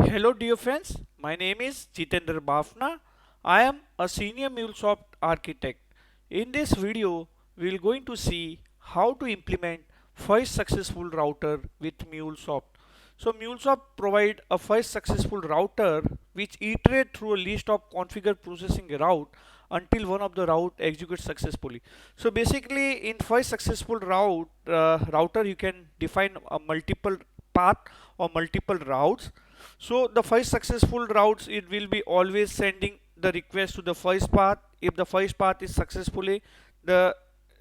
Hello dear friends, my name is Jitendra Bafna. I am a senior MuleSoft architect. In this video, we are going to see how to implement first successful router with MuleSoft. So MuleSoft provide a first successful router which iterate through a list of configured processing route until one of the route executes successfully. So basically in first successful router you can define a multiple path or multiple routes. So the first successful routes, it will be always sending the request to the first path. If the first path is successfully, the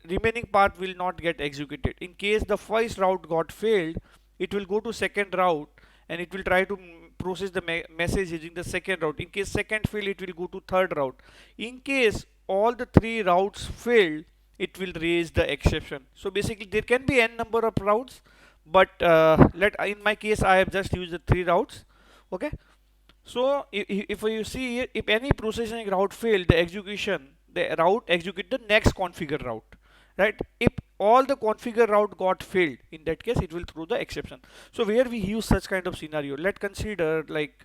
remaining path will not get executed. In case the first route got failed, it will go to second route and it will try to process the message using the second route. In case second fail, it will go to third route. In case all the three routes failed, it will raise the exception. So basically there can be n number of routes, but let in my case I have just used the three routes. Okay, so if you see here, if any processing route fail, the route execute the next configure route, right? If all the configure route got failed, in that case it will throw the exception. So where we use such kind of scenario, let's consider like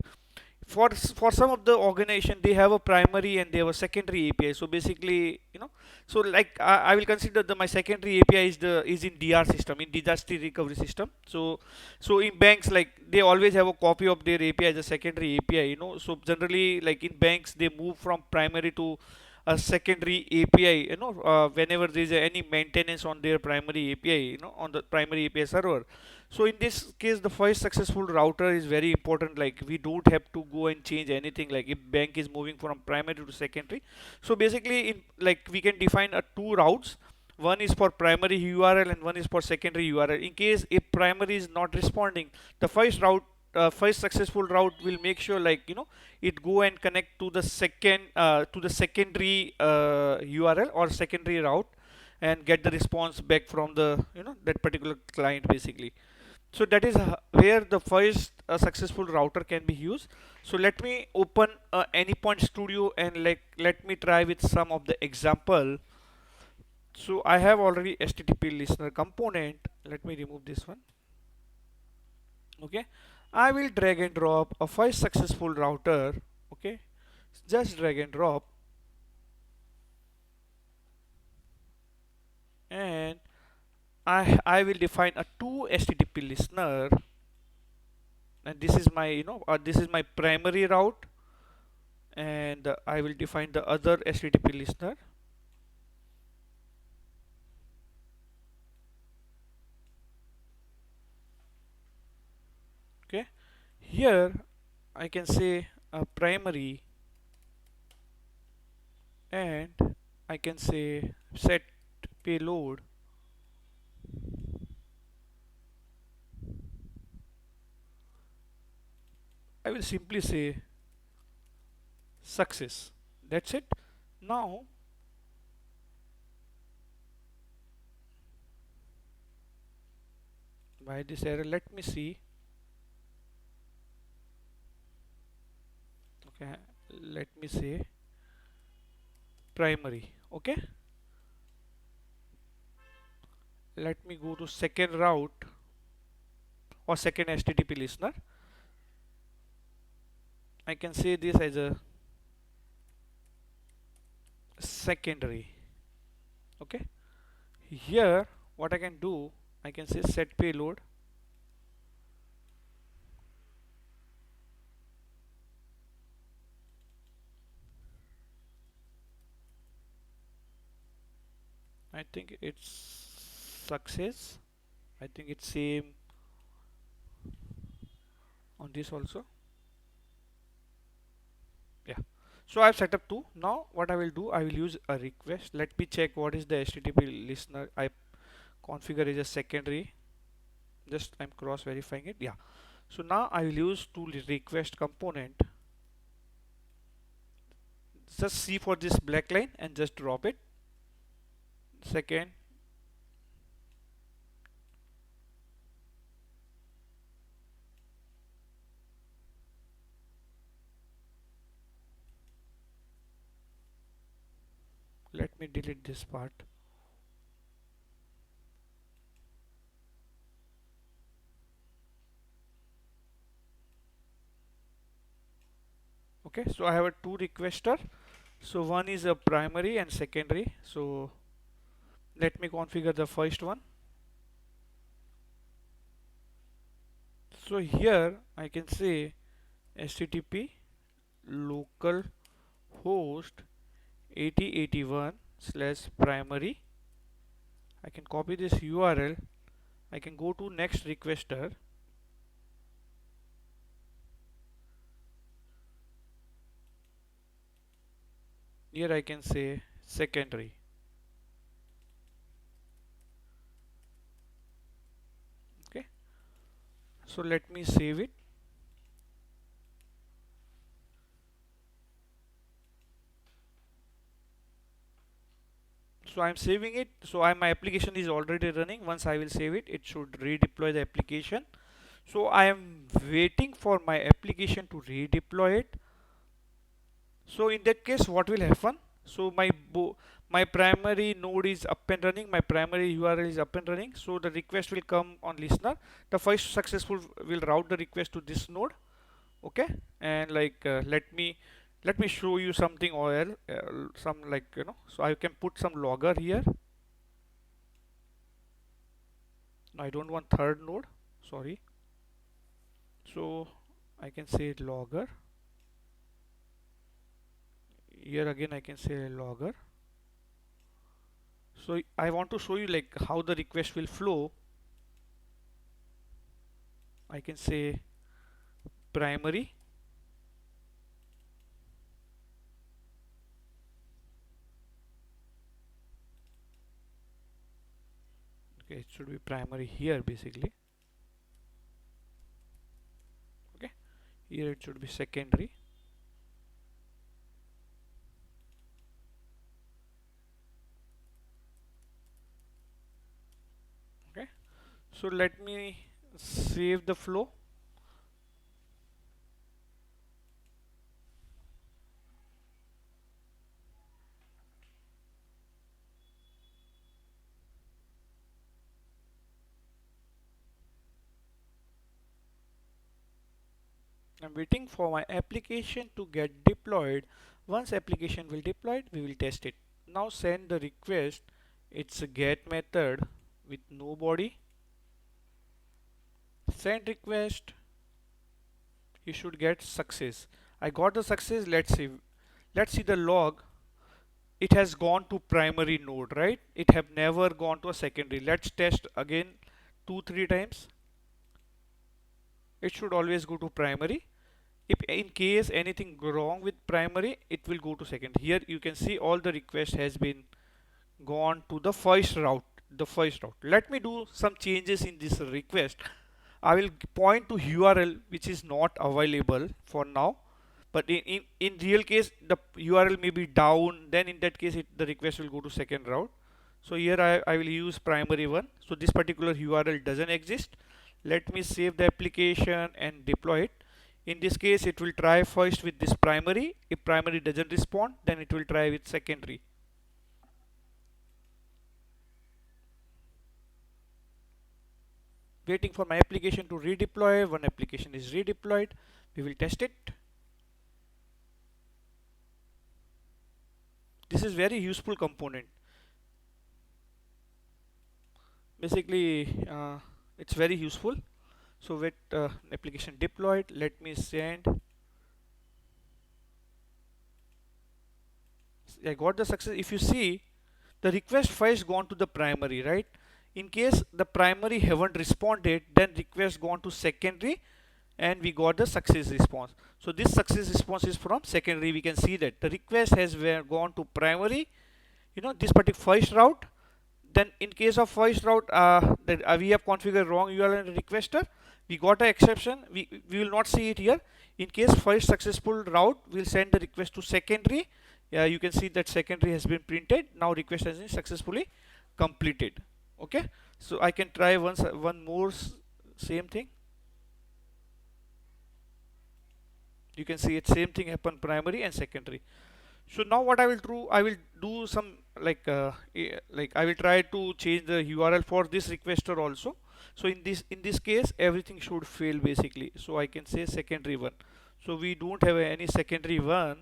for some of the organization they have a primary and they have a secondary API. So basically, so like I will consider my secondary API is in DR system, in disaster recovery system. So in banks, like they always have a copy of their API as a secondary API. So generally, like in banks, they move from primary to a secondary API. Whenever there is any maintenance on their primary API, on the primary API server. So in this case, the first successful router is very important. Like we don't have to go and change anything. Like if bank is moving from primary to secondary, so basically, in like we can define a two routes. One is for primary URL and one is for secondary URL. In case if primary is not responding, the first successful route will make sure, like it go and connect to the secondary URL or secondary route and get the response back from the that particular client basically. So that is where the first successful router can be used. So let me open Anypoint Studio and like let me try with some of the example. So I have already HTTP listener component. Let me remove this one. Okay, I will drag and drop a first successful router. Okay, just drag and drop, and I will define a two HTTP listener, and this is my this is my primary route, and I will define the other HTTP listener. Okay, here I can say a primary, and I can say set payload. I will simply say success. That's it. Now by this error, let me see. Okay, let me say primary. Okay, let me go to second route or second HTTP listener. I can say this as a secondary. Okay, here what I can do, I can say set payload. I think it's success. I think it's same on this also. Yeah, so I've set up two. Now what I will do, I will use a request. Let me check what is the HTTP listener I configure as a secondary. Just I'm cross verifying it. Yeah, so now I will use to request component. Just see for this black line and just drop it. Second, let me delete this part. Okay, so I have a two requester. So one is a primary and secondary. So let me configure the first one. So here I can say http local host 8081 slash primary. I can copy this URL. I can go to next requester. Here I can say secondary. Okay, so let me save it. So I'm saving it. So my application is already running. Once I will save it, it should redeploy the application. So I am waiting for my application to redeploy it. So in that case, what will happen? So my primary node is up and running. My primary URL is up and running. So the request will come on listener. The first successful will route the request to this node. Okay, and like let me show you something, or some, like, so I can put some logger here. I don't want third node, sorry. So I can say logger. Here again I can say logger. So I want to show you like how the request will flow. I can say primary. Okay, it should be primary here basically. Okay, here it should be secondary. Okay, so let me save the flow. I'm waiting for my application to get deployed. Once application will deploy, we will test it. Now send the request. It's a get method with no body. Send request. You should get success. I got the success. Let's see the log. It has gone to primary node, right? It have never gone to a secondary. Let's test again 2-3 times. It should always go to primary. If in case anything go wrong with primary, it will go to second. Here you can see all the request has been gone to the first route. Let me do some changes in this request. I will point to URL which is not available for now, but in real case the URL may be down. Then in that case the request will go to second route. So here I will use primary one. So this particular URL doesn't exist. Let me save the application and deploy it. In this case it will try first with this primary. If primary doesn't respond, then it will try with secondary. Waiting for my application to redeploy. One application is redeployed. We will test it. This is very useful component. Basically it's very useful. So with application deployed, let me send. I got the success. If you see, the request first gone to the primary, right? In case the primary haven't responded, then request gone to secondary, and we got the success response. So this success response is from secondary. We can see that the request has gone to primary, this particular first route. Then in case of first route, that we have configured wrong URL in the requester. We got an exception. We will not see it here. In case first successful route, we'll send the request to secondary. You can see that secondary has been printed. Now request has been successfully completed. Okay, so I can try one more same thing. You can see it same thing happen primary and secondary. So now what I will do some like I will try to change the URL for this requester also. So in this case everything should fail basically. So I can say secondary one. So we don't have any secondary one.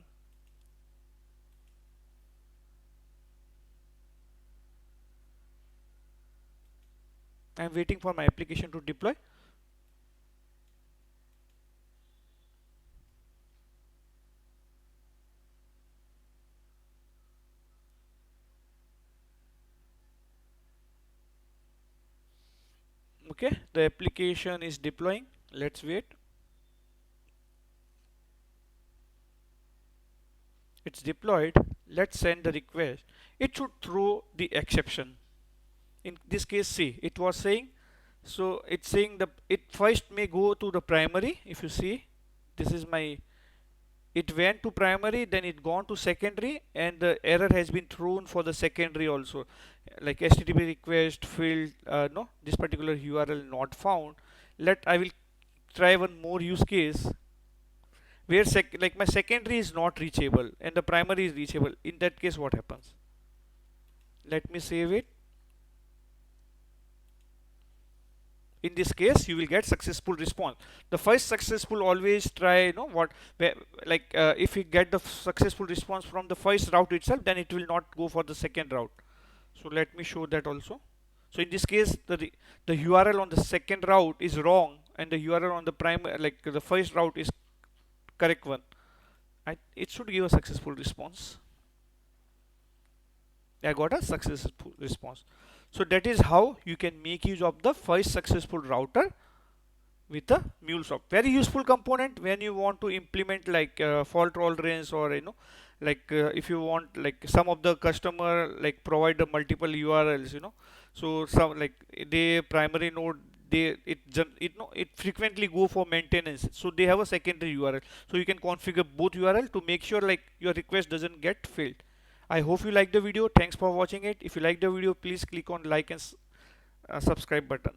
I'm waiting for my application to deploy. Okay, the application is deploying. Let's wait. It's deployed. Let's send the request. It should throw the exception. In this case, see, it was saying, so it's saying the it first may go to the primary. If you see, this is my, it went to primary, then it gone to secondary, and the error has been thrown for the secondary also, like HTTP request field, no, this particular URL not found. Let I will try one more use case where like my secondary is not reachable and the primary is reachable. In that case, what happens? Let me save it. In this case, you will get successful response. The first successful always try, you know what, like if you get the successful response from the first route itself, then it will not go for the second route. So let me show that also. So in this case, the URL on the second route is wrong and the URL on the primary, like the first route, is correct one. It should give a successful response. I got a successful response. So that is how you can make use of the first successful router with the MuleSoft. Very useful component when you want to implement like fault tolerance, or like if you want, like some of the customer like provide the multiple URLs, so some like they primary node, they it frequently go for maintenance, so they have a secondary URL, so you can configure both URL to make sure like your request doesn't get failed. I hope you like the video. Thanks for watching it. If you like the video, please click on like and subscribe button.